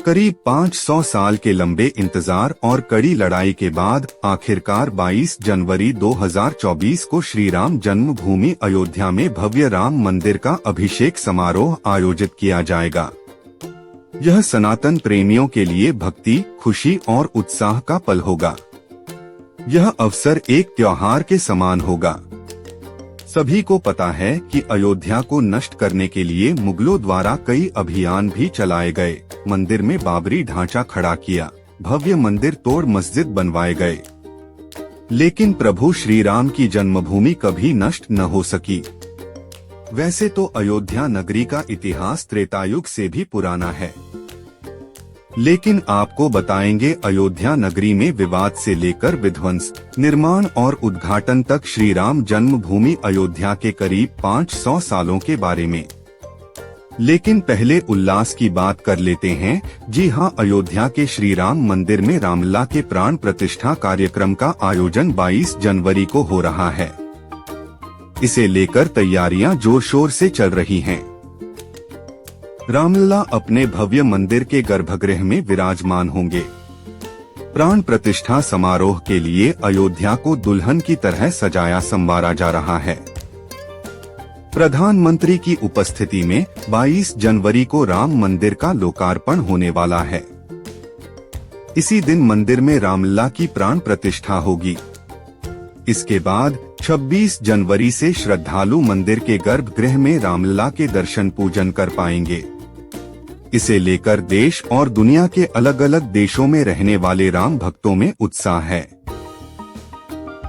करीब 500 साल के लंबे इंतजार और कड़ी लड़ाई के बाद आखिरकार 22 जनवरी 2024 को श्री राम जन्मभूमि अयोध्या में भव्य राम मंदिर का अभिषेक समारोह आयोजित किया जाएगा। यह सनातन प्रेमियों के लिए भक्ति, खुशी और उत्साह का पल होगा। यह अवसर एक त्योहार के समान होगा। सभी को पता है कि अयोध्या को नष्ट करने के लिए मुगलों द्वारा कई अभियान भी चलाए गए। मंदिर में बाबरी ढांचा खड़ा किया, भव्य मंदिर तोड़ मस्जिद बनवाए गए, लेकिन प्रभु श्री राम की जन्मभूमि कभी नष्ट न हो सकी। वैसे तो अयोध्या नगरी का इतिहास त्रेतायुग से भी पुराना है, लेकिन आपको बताएंगे अयोध्या नगरी में विवाद से लेकर विध्वंस, निर्माण और उद्घाटन तक श्री राम जन्मभूमि अयोध्या के करीब 500 सालों के बारे में। लेकिन पहले उल्लास की बात कर लेते हैं। जी हां, अयोध्या के श्री राम मंदिर में रामलला के प्राण प्रतिष्ठा कार्यक्रम का आयोजन 22 जनवरी को हो रहा है। इसे लेकर तैयारियां जोर शोर से चल रही हैं। रामलला अपने भव्य मंदिर के गर्भगृह में विराजमान होंगे। प्राण प्रतिष्ठा समारोह के लिए अयोध्या को दुल्हन की तरह सजाया संवारा जा रहा है। प्रधानमंत्री की उपस्थिति में 22 जनवरी को राम मंदिर का लोकार्पण होने वाला है। इसी दिन मंदिर में रामलला की प्राण प्रतिष्ठा होगी। इसके बाद 26 जनवरी से श्रद्धालु मंदिर के गर्भगृह में रामलला के दर्शन पूजन कर पाएंगे। इसे लेकर देश और दुनिया के अलग अलग देशों में रहने वाले राम भक्तों में उत्साह है।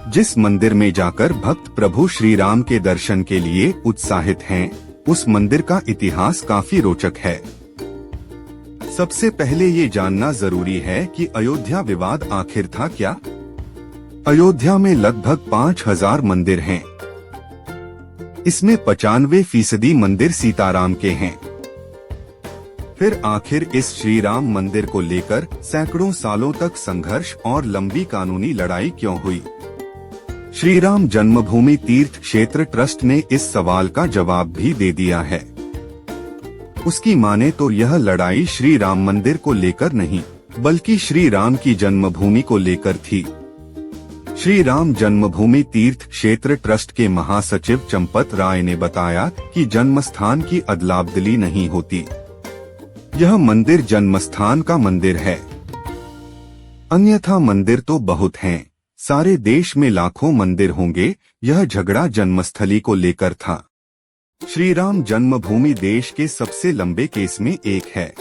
जिस मंदिर में जाकर भक्त प्रभु श्री राम के दर्शन के लिए उत्साहित हैं, उस मंदिर का इतिहास काफी रोचक है। सबसे पहले ये जानना जरूरी है कि अयोध्या विवाद आखिर था क्या। अयोध्या में लगभग 5000 मंदिर हैं। इसमें 95% मंदिर सीताराम के हैं। फिर आखिर इस श्री राम मंदिर को लेकर सैकड़ों सालों तक संघर्ष और लंबी कानूनी लड़ाई क्यों हुई? श्री राम जन्मभूमि तीर्थ क्षेत्र ट्रस्ट ने इस सवाल का जवाब भी दे दिया है। उसकी माने तो यह लड़ाई श्री राम मंदिर को लेकर नहीं, बल्कि श्री राम की जन्मभूमि को लेकर थी। श्री राम जन्मभूमि तीर्थ क्षेत्र ट्रस्ट के महासचिव चंपत राय ने बताया कि जन्मस्थान की अदला-बदली नहीं होती। यह मंदिर जन्मस्थान का मंदिर है, अन्यथा मंदिर तो बहुत हैं। सारे देश में लाखों मंदिर होंगे। यह झगड़ा जन्मस्थली को लेकर था। श्री राम जन्मभूमि देश के सबसे लंबे केस में एक है,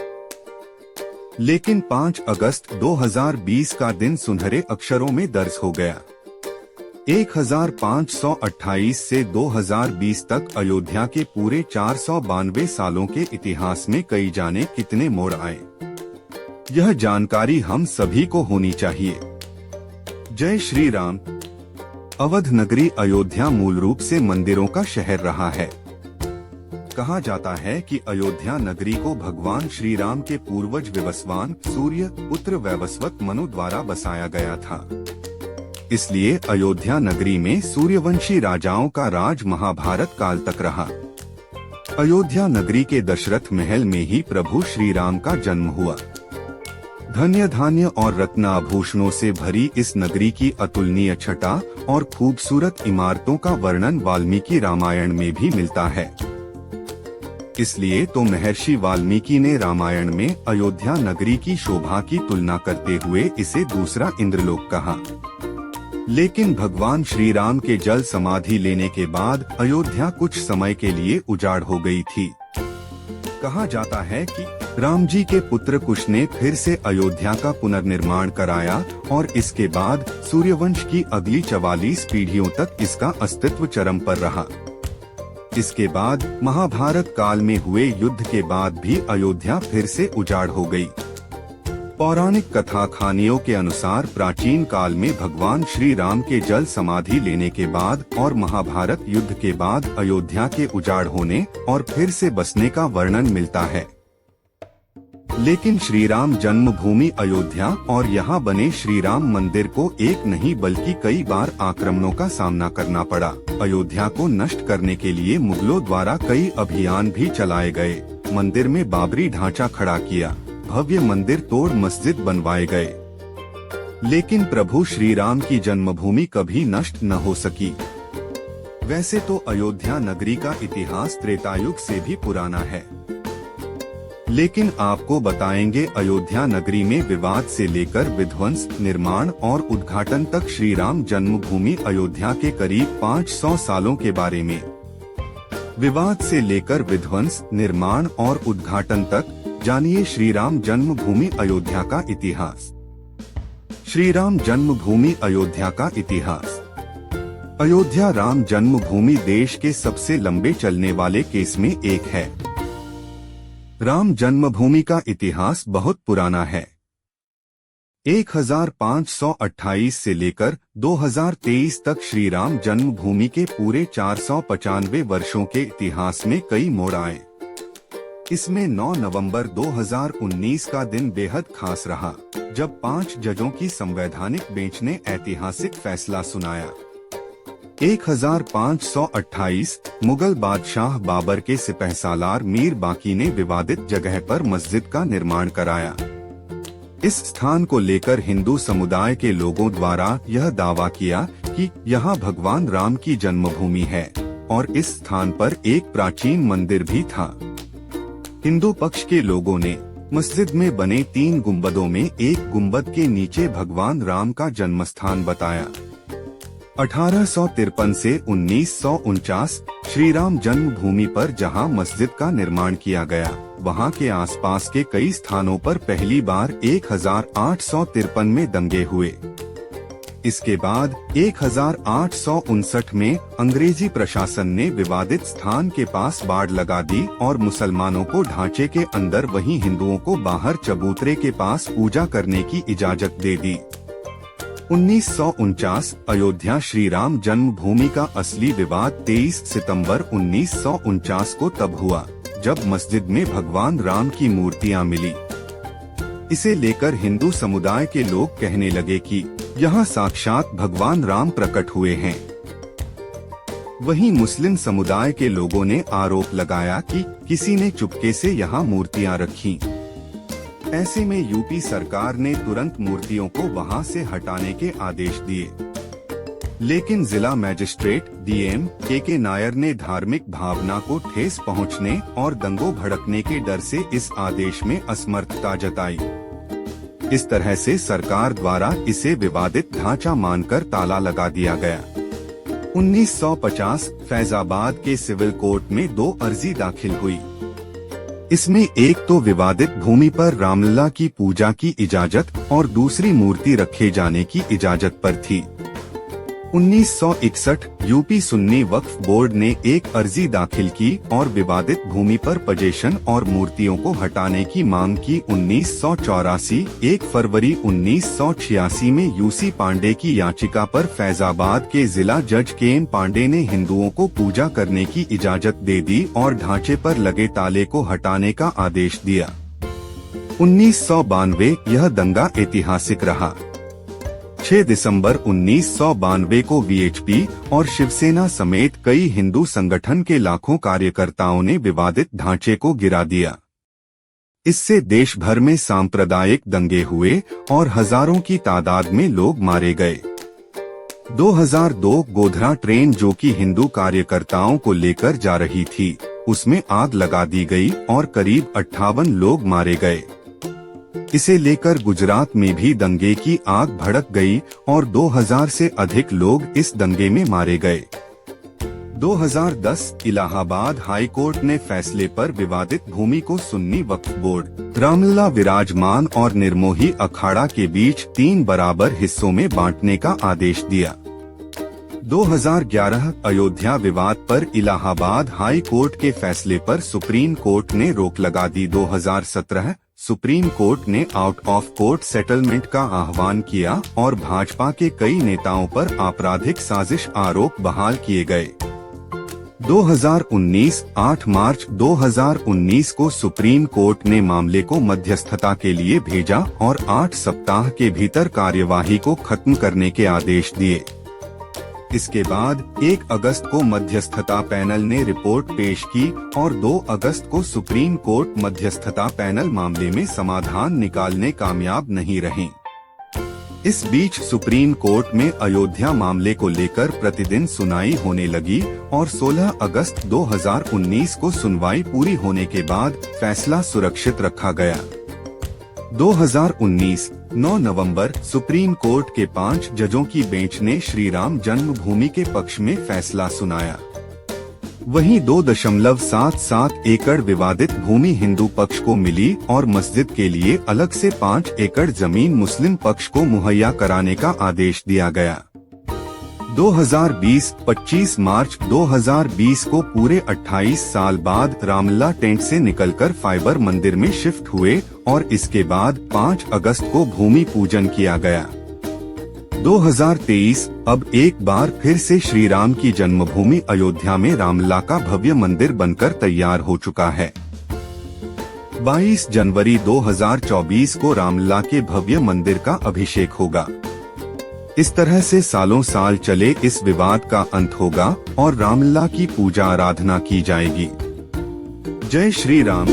लेकिन 5 अगस्त 2020 का दिन सुनहरे अक्षरों में दर्ज हो गया। 1528 से 2020 तक अयोध्या के पूरे 492 सालों के इतिहास में कई जाने कितने मोड़ आए। यह जानकारी हम सभी को होनी चाहिए। जय श्री राम। अवध नगरी अयोध्या मूल रूप से मंदिरों का शहर रहा है। कहा जाता है कि अयोध्या नगरी को भगवान श्री राम के पूर्वज विवस्वान सूर्य पुत्र वैवस्वत मनु द्वारा बसाया गया था। इसलिए अयोध्या नगरी में सूर्यवंशी राजाओं का राज महाभारत काल तक रहा। अयोध्या नगरी के दशरथ महल में ही प्रभु श्री राम का जन्म हुआ। धन्य धान्य और रत्नाभूषणों से भरी इस नगरी की अतुलनीय छटा और खूबसूरत इमारतों का वर्णन वाल्मीकि रामायण में भी मिलता है। इसलिए तो महर्षि वाल्मीकि ने रामायण में अयोध्या नगरी की शोभा की तुलना करते हुए इसे दूसरा इंद्रलोक कहा। लेकिन भगवान श्री राम के जल समाधि लेने के बाद अयोध्या कुछ समय के लिए उजाड़ हो गई थी। कहा जाता है कि राम जी के पुत्र कुश ने फिर से अयोध्या का पुनर्निर्माण कराया और इसके बाद सूर्यवंश की अगली 44 पीढ़ियों तक इसका अस्तित्व चरम पर रहा। इसके बाद महाभारत काल में हुए युद्ध के बाद भी अयोध्या फिर से उजाड़ हो गई। पौराणिक कथा कहानियों के अनुसार प्राचीन काल में भगवान श्री राम के जल समाधि लेने के बाद और महाभारत युद्ध के बाद अयोध्या के उजाड़ होने और फिर से बसने का वर्णन मिलता है। लेकिन श्री राम जन्मभूमि अयोध्या और यहाँ बने श्री राम मंदिर को एक नहीं बल्कि कई बार आक्रमणों का सामना करना पड़ा। अयोध्या को नष्ट करने के लिए मुगलों द्वारा कई अभियान भी चलाए गए। मंदिर में बाबरी ढांचा खड़ा किया, भव्य मंदिर तोड़ मस्जिद बनवाए गए। लेकिन प्रभु श्री राम की जन्मभूमि कभी नष्ट न हो सकी। वैसे तो अयोध्या नगरी का इतिहास त्रेतायुग से भी पुराना है, लेकिन आपको बताएंगे अयोध्या नगरी में विवाद से लेकर विध्वंस, निर्माण और उद्घाटन तक श्री राम जन्मभूमि अयोध्या के करीब 500 सालों के बारे में। विवाद से लेकर विध्वंस, निर्माण और उद्घाटन तक जानिए श्री राम जन्मभूमि अयोध्या का इतिहास। श्री राम जन्मभूमि अयोध्या का इतिहास। अयोध्या राम जन्मभूमि देश के सबसे लंबे चलने वाले केस में एक है। राम जन्मभूमि का इतिहास बहुत पुराना है। 1528 से लेकर 2023 तक श्री राम जन्मभूमि के पूरे 495 वर्षों के इतिहास में कई मोड़ आए। इसमें 9 नवंबर 2019 का दिन बेहद खास रहा, जब 5 जजों की संवैधानिक बेंच ने ऐतिहासिक फैसला सुनाया। 1528 मुगल बादशाह बाबर के सिपहसालार मीर बाकी ने विवादित जगह पर मस्जिद का निर्माण कराया। इस स्थान को लेकर हिंदू समुदाय के लोगों द्वारा यह दावा किया कि यहाँ भगवान राम की जन्मभूमि है और इस स्थान पर एक प्राचीन मंदिर भी था। हिंदू पक्ष के लोगों ने मस्जिद में बने 3 गुंबदों में एक गुंबद के नीचे भगवान राम का जन्मस्थान बताया। 1853 से 1949 श्री राम जन्मभूमि पर जहां मस्जिद का निर्माण किया गया, वहां के आसपास के कई स्थानों पर पहली बार 1853 में दंगे हुए। इसके बाद 1859 में अंग्रेजी प्रशासन ने विवादित स्थान के पास बाड़ लगा दी और मुसलमानों को ढांचे के अंदर, वहीं हिंदुओं को बाहर चबूतरे के पास पूजा करने की इजाजत दे दी। 1949 अयोध्या श्री राम जन्मभूमि का असली विवाद 23 सितंबर 1949 को तब हुआ, जब मस्जिद में भगवान राम की मूर्तियां मिली। इसे लेकर हिंदू समुदाय के लोग कहने लगे कि यहाँ साक्षात भगवान राम प्रकट हुए हैं। वहीं मुस्लिम समुदाय के लोगों ने आरोप लगाया कि किसी ने चुपके से यहाँ मूर्तियां रखी। ऐसे में यूपी सरकार ने तुरंत मूर्तियों को वहां से हटाने के आदेश दिए, लेकिन जिला मजिस्ट्रेट DM के नायर ने धार्मिक भावना को ठेस पहुंचने और दंगों भड़कने के डर से इस आदेश में असमर्थता जताई। इस तरह से सरकार द्वारा इसे विवादित ढांचा मानकर ताला लगा दिया गया। 1950 फैजाबाद के सिविल कोर्ट में 2 अर्जी दाखिल हुई। इसमें एक तो विवादित भूमि पर रामलला की पूजा की इजाजत और दूसरी मूर्ति रखे जाने की इजाजत पर थी। 1961 यूपी सुन्नी वक्फ बोर्ड ने एक अर्जी दाखिल की और विवादित भूमि पर पोजीशन और मूर्तियों को हटाने की मांग की। 1984 1 फरवरी 1986 में यूसी पांडे की याचिका पर फैजाबाद के जिला जज KM पांडे ने हिंदुओं को पूजा करने की इजाजत दे दी और ढांचे पर लगे ताले को हटाने का आदेश दिया। 1992 यह दंगा ऐतिहासिक रहा। 6 दिसंबर 1992 को VHP और शिवसेना समेत कई हिंदू संगठन के लाखों कार्यकर्ताओं ने विवादित ढांचे को गिरा दिया। इससे देश भर में सांप्रदायिक दंगे हुए और हजारों की तादाद में लोग मारे गए। 2002 गोधरा ट्रेन जो कि हिंदू कार्यकर्ताओं को लेकर जा रही थी, उसमें आग लगा दी गई और करीब 58 लोग मारे गए। इसे लेकर गुजरात में भी दंगे की आग भड़क गई और 2000 से अधिक लोग इस दंगे में मारे गए। 2010 इलाहाबाद हाई कोर्ट ने फैसले पर विवादित भूमि को सुन्नी वक्फ बोर्ड, रामलला विराजमान और निर्मोही अखाड़ा के बीच 3 बराबर हिस्सों में बांटने का आदेश दिया। 2011 अयोध्या विवाद पर इलाहाबाद हाई कोर्ट के फैसले पर सुप्रीम कोर्ट ने रोक लगा दी। 2017 सुप्रीम कोर्ट ने आउट ऑफ कोर्ट सेटलमेंट का आह्वान किया और भाजपा के कई नेताओं पर आपराधिक साजिश आरोप बहाल किए गए। 2019 8 मार्च 2019 को सुप्रीम कोर्ट ने मामले को मध्यस्थता के लिए भेजा और 8 सप्ताह के भीतर कार्यवाही को खत्म करने के आदेश दिए। इसके बाद 1 अगस्त को मध्यस्थता पैनल ने रिपोर्ट पेश की और 2 अगस्त को सुप्रीम कोर्ट मध्यस्थता पैनल मामले में समाधान निकालने कामयाब नहीं रहे। इस बीच सुप्रीम कोर्ट में अयोध्या मामले को लेकर प्रतिदिन सुनवाई होने लगी और 16 अगस्त 2019 को सुनवाई पूरी होने के बाद फैसला सुरक्षित रखा गया। 2019 9 नवंबर सुप्रीम कोर्ट के 5 जजों की बेंच ने श्री राम जन्मभूमि के पक्ष में फैसला सुनाया। वहीं 2.77 एकड़ विवादित भूमि हिंदू पक्ष को मिली और मस्जिद के लिए अलग से 5 एकड़ जमीन मुस्लिम पक्ष को मुहैया कराने का आदेश दिया गया। 25 मार्च 2020 को पूरे 28 साल बाद रामलला टेंट से निकलकर फाइबर मंदिर में शिफ्ट हुए और इसके बाद 5 अगस्त को भूमि पूजन किया गया। 2023 अब एक बार फिर से श्री राम की जन्मभूमि अयोध्या में रामलला का भव्य मंदिर बनकर तैयार हो चुका है। 22 जनवरी 2024 को रामलला के भव्य मंदिर का अभिषेक होगा। इस तरह से सालों साल चले इस विवाद का अंत होगा और रामलला की पूजा आराधना की जाएगी। जय श्री राम।